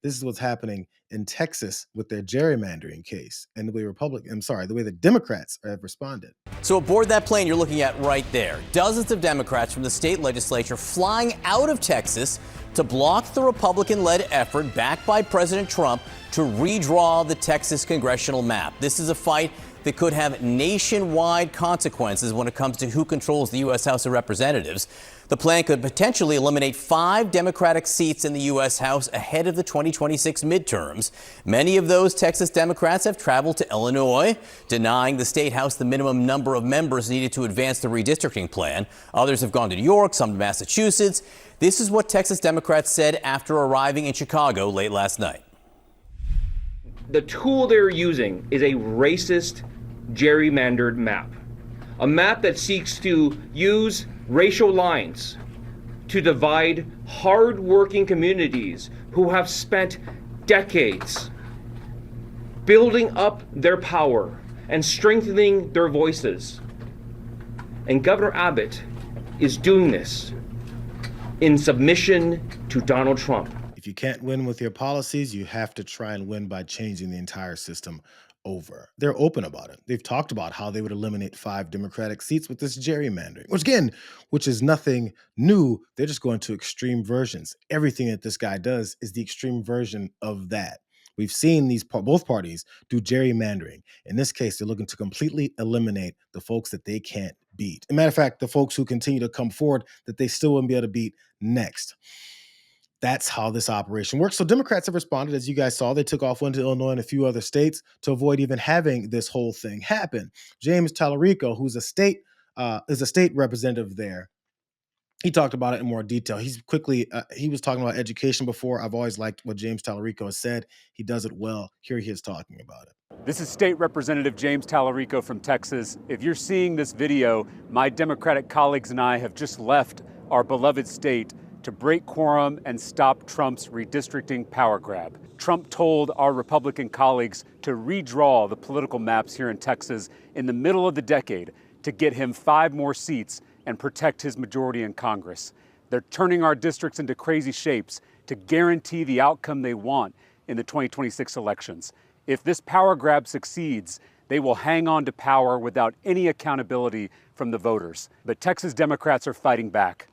This is what's happening in Texas with their gerrymandering case and the way the way the Democrats have responded. So aboard that plane you're looking at right there, dozens of Democrats from the state legislature flying out of Texas to block the Republican-led effort backed by President Trump to redraw the Texas congressional map. This is a fight that could have nationwide consequences when it comes to who controls the U.S. House of Representatives. The plan could potentially eliminate 5 Democratic seats in the U.S. House ahead of the 2026 midterms. Many of those Texas Democrats have traveled to Illinois, denying the state House the minimum number of members needed to advance the redistricting plan. Others have gone to New York, some to Massachusetts. This is what Texas Democrats said after arriving in Chicago late last night. The tool they're using is a racist, gerrymandered map. A map that seeks to use racial lines to divide hard-working communities who have spent decades building up their power and strengthening their voices. And Governor Abbott is doing this in submission to Donald Trump. If you can't win with your policies, you have to try and win by changing the entire system over. They're open about it. They've talked about how they would eliminate 5 Democratic seats with this gerrymandering, which is nothing new. They're just going to extreme versions. Everything that this guy does is the extreme version of that. We've seen both parties do gerrymandering. In this case, they're looking to completely eliminate the folks that they can't beat. As a matter of fact, the folks who continue to come forward that they still wouldn't be able to beat next. That's how this operation works. So Democrats have responded, as you guys saw. They took off, went to Illinois and a few other states to avoid even having this whole thing happen. James Tallarico, who's is a state representative there, he talked about it in more detail. He was talking about education before. I've always liked what James Tallarico has said. He does it well. Here he is talking about it. This is State Representative James Tallarico from Texas. If you're seeing this video, my Democratic colleagues and I have just left our beloved state to break quorum and stop Trump's redistricting power grab. Trump told our Republican colleagues to redraw the political maps here in Texas in the middle of the decade to get him 5 more seats and protect his majority in Congress. They're turning our districts into crazy shapes to guarantee the outcome they want in the 2026 elections. If this power grab succeeds, they will hang on to power without any accountability from the voters. But Texas Democrats are fighting back.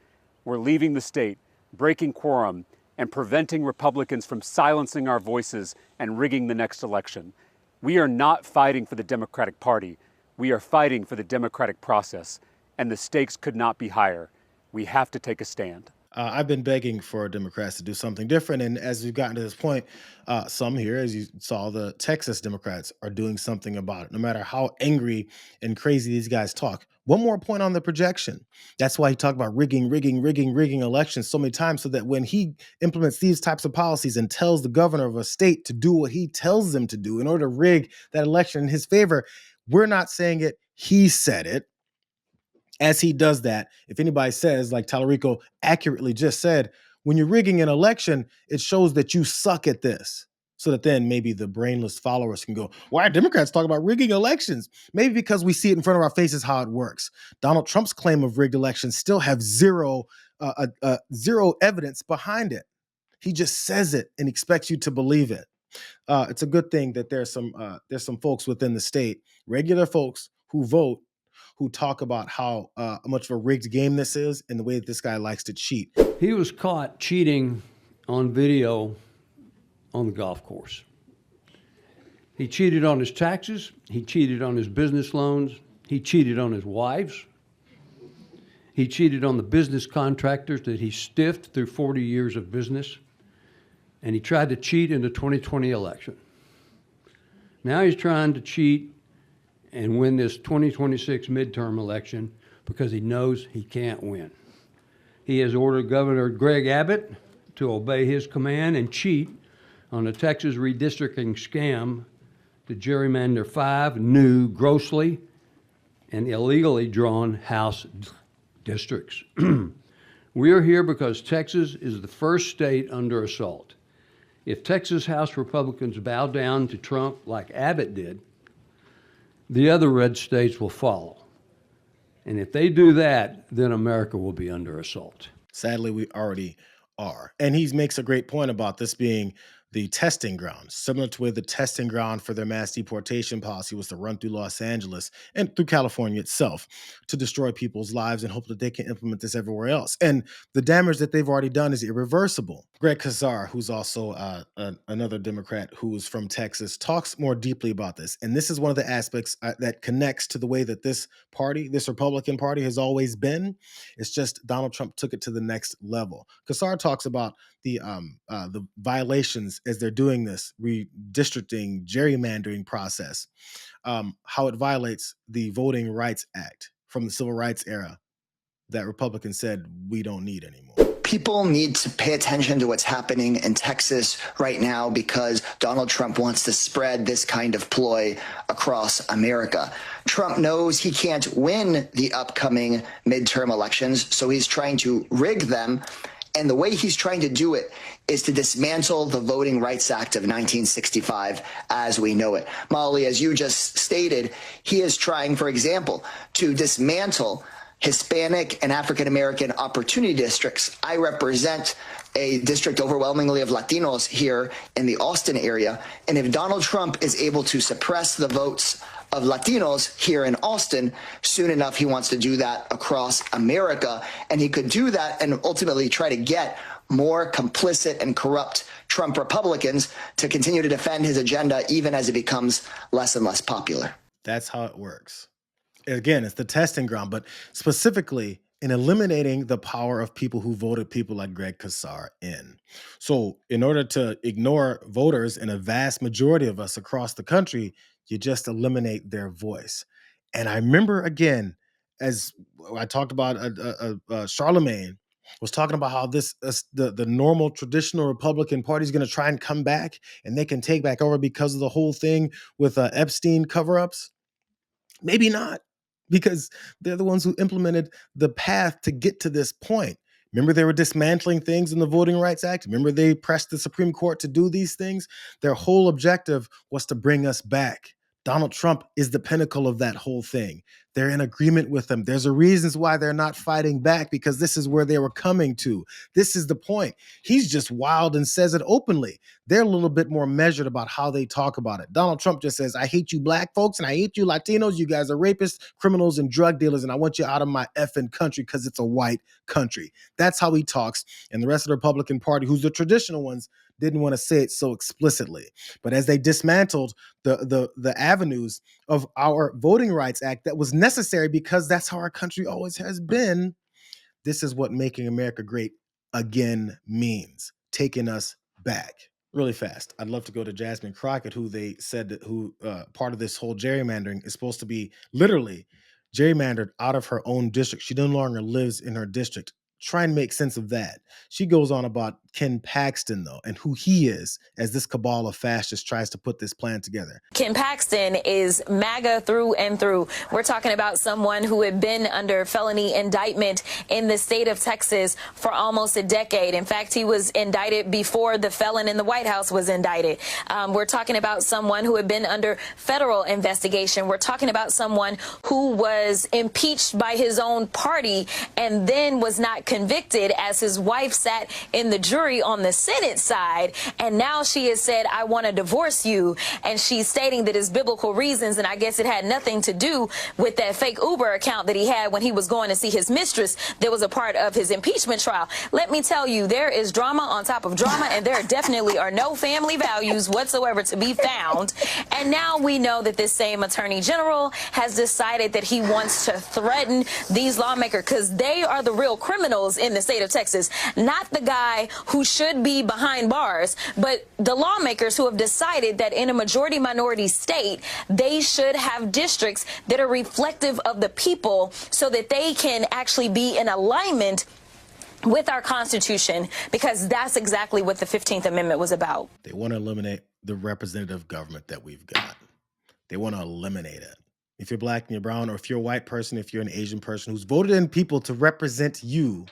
We're leaving the state, breaking quorum, and preventing Republicans from silencing our voices and rigging the next election. We are not fighting for the Democratic Party. We are fighting for the democratic process, and the stakes could not be higher. We have to take a stand. I've been begging for Democrats to do something different. And as we've gotten to this point, some here, as you saw, the Texas Democrats are doing something about it, no matter how angry and crazy these guys talk. One more point on the projection. That's why he talked about rigging elections so many times, so that when he implements these types of policies and tells the governor of a state to do what he tells them to do in order to rig that election in his favor, we're not saying it. He said it. As he does that, if anybody says, like Tallarico accurately just said, when you're rigging an election, it shows that you suck at this. So that then maybe the brainless followers can go, why are Democrats talking about rigging elections? Maybe because we see it in front of our faces how it works. Donald Trump's claim of rigged elections still have zero evidence behind it. He just says it and expects you to believe it. It's a good thing that there's some folks within the state, regular folks who vote, who talk about how much of a rigged game this is and the way that this guy likes to cheat. He was caught cheating on video on the golf course. He cheated on his taxes. He cheated on his business loans. He cheated on his wives. He cheated on the business contractors that he stiffed through 40 years of business. And he tried to cheat in the 2020 election. Now he's trying to cheat and win this 2026 midterm election because he knows he can't win. He has ordered Governor Greg Abbott to obey his command and cheat on a Texas redistricting scam to gerrymander 5 new, grossly and illegally drawn House districts. We are here because Texas is the first state under assault. If Texas House Republicans bow down to Trump like Abbott did, the other red states will follow. And if they do that, then America will be under assault. Sadly, we already are. And he makes a great point about this being the testing ground, similar to where the testing ground for their mass deportation policy was to run through Los Angeles and through California itself to destroy people's lives and hope that they can implement this everywhere else. And the damage that they've already done is irreversible. Greg Casar, who's also another Democrat who is from Texas, talks more deeply about this. And this is one of the aspects that connects to the way that this party, this Republican Party, has always been. It's just Donald Trump took it to the next level. Casar talks about the violations as they're doing this redistricting, gerrymandering process, how it violates the Voting Rights Act from the Civil Rights era that Republicans said we don't need anymore. People need to pay attention to what's happening in Texas right now because Donald Trump wants to spread this kind of ploy across America. Trump knows he can't win the upcoming midterm elections, so he's trying to rig them. And the way he's trying to do it is to dismantle the Voting Rights Act of 1965 as we know it. Molly, as you just stated, he is trying, for example, to dismantle Hispanic and African-American opportunity districts. I represent a district overwhelmingly of Latinos here in the Austin area. And if Donald Trump is able to suppress the votes of Latinos here in Austin, soon enough he wants to do that across America. And he could do that and ultimately try to get more complicit and corrupt Trump Republicans to continue to defend his agenda even as it becomes less and less popular. That's how it works. Again, it's the testing ground, but specifically in eliminating the power of people who voted people like Greg Casar in. So in order to ignore voters and a vast majority of us across the country, you just eliminate their voice. And I remember, again, as I talked about, Charlemagne was talking about how the normal traditional Republican Party is going to try and come back and they can take back over because of the whole thing with Epstein cover-ups. Maybe not, because they're the ones who implemented the path to get to this point. Remember, they were dismantling things in the Voting Rights Act. Remember, they pressed the Supreme Court to do these things. Their whole objective was to bring us back. Donald Trump is the pinnacle of that whole thing. They're in agreement with them. There's a reasons why they're not fighting back, because this is where they were coming to. This is the point. He's just wild and says it openly. They're a little bit more measured about how they talk about it. Donald Trump just says, I hate you black folks and I hate you Latinos. You guys are rapists, criminals, and drug dealers, and I want you out of my effing country because it's a white country. That's how he talks. And the rest of the Republican Party, who's the traditional ones, didn't want to say it so explicitly. But as they dismantled the avenues of our Voting Rights Act that was necessary because that's how our country always has been, this is what making America great again means, taking us back. Really fast, I'd love to go to Jasmine Crockett, who they said that part of this whole gerrymandering is supposed to be literally gerrymandered out of her own district. She no longer lives in her district. Try and make sense of that. She goes on about Ken Paxton, though, and who he is as this cabal of fascists tries to put this plan together. Ken Paxton is MAGA through and through. We're talking about someone who had been under felony indictment in the state of Texas for almost a decade. In fact, he was indicted before the felon in the White House was indicted. We're talking about someone who had been under federal investigation. We're talking about someone who was impeached by his own party and then was not convicted as his wife sat in the jury on the Senate side. And now she has said, I want to divorce you. And she's stating that it's biblical reasons. And I guess it had nothing to do with that fake Uber account that he had when he was going to see his mistress that was a part of his impeachment trial. Let me tell you, there is drama on top of drama, and there definitely are no family values whatsoever to be found. And now we know that this same attorney general has decided that he wants to threaten these lawmakers because they are the real criminals in the state of Texas, not the guy who should be behind bars, but the lawmakers who have decided that in a majority minority state, they should have districts that are reflective of the people so that they can actually be in alignment with our Constitution, because that's exactly what the 15th Amendment was about. They want to eliminate the representative government that we've got. They want to eliminate it. If you're black and you're brown, or if you're a white person, if you're an Asian person who's voted in people to represent you,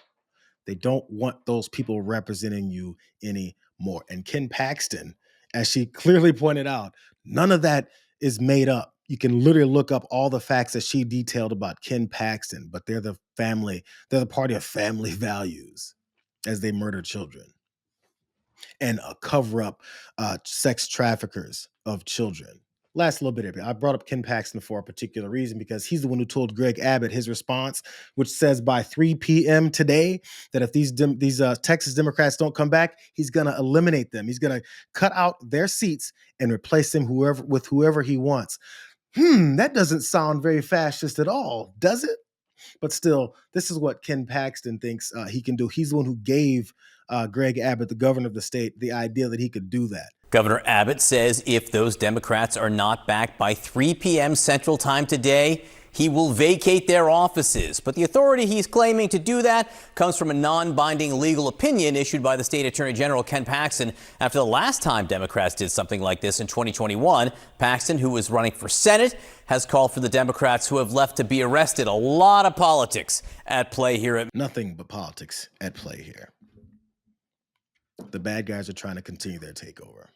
they don't want those people representing you anymore. And Ken Paxton, as she clearly pointed out, none of that is made up. You can literally look up all the facts that she detailed about Ken Paxton, but they're the party of family values as they murder children. and cover up sex traffickers of children. Last little bit of it. I brought up Ken Paxton for a particular reason because he's the one who told Greg Abbott his response, which says by 3 p.m. today that if these Texas Democrats don't come back, he's going to eliminate them. He's going to cut out their seats and replace them with whoever he wants. That doesn't sound very fascist at all, does it? But still, this is what Ken Paxton thinks he can do. He's the one who gave Greg Abbott, the governor of the state, the idea that he could do that. Governor Abbott says if those Democrats are not back by 3 p.m. Central Time today, he will vacate their offices. But the authority he's claiming to do that comes from a non-binding legal opinion issued by the state attorney general, Ken Paxton, after the last time Democrats did something like this in 2021. Paxton, who was running for Senate, has called for the Democrats who have left to be arrested. A lot of politics at play here. Nothing but politics at play here. The bad guys are trying to continue their takeover.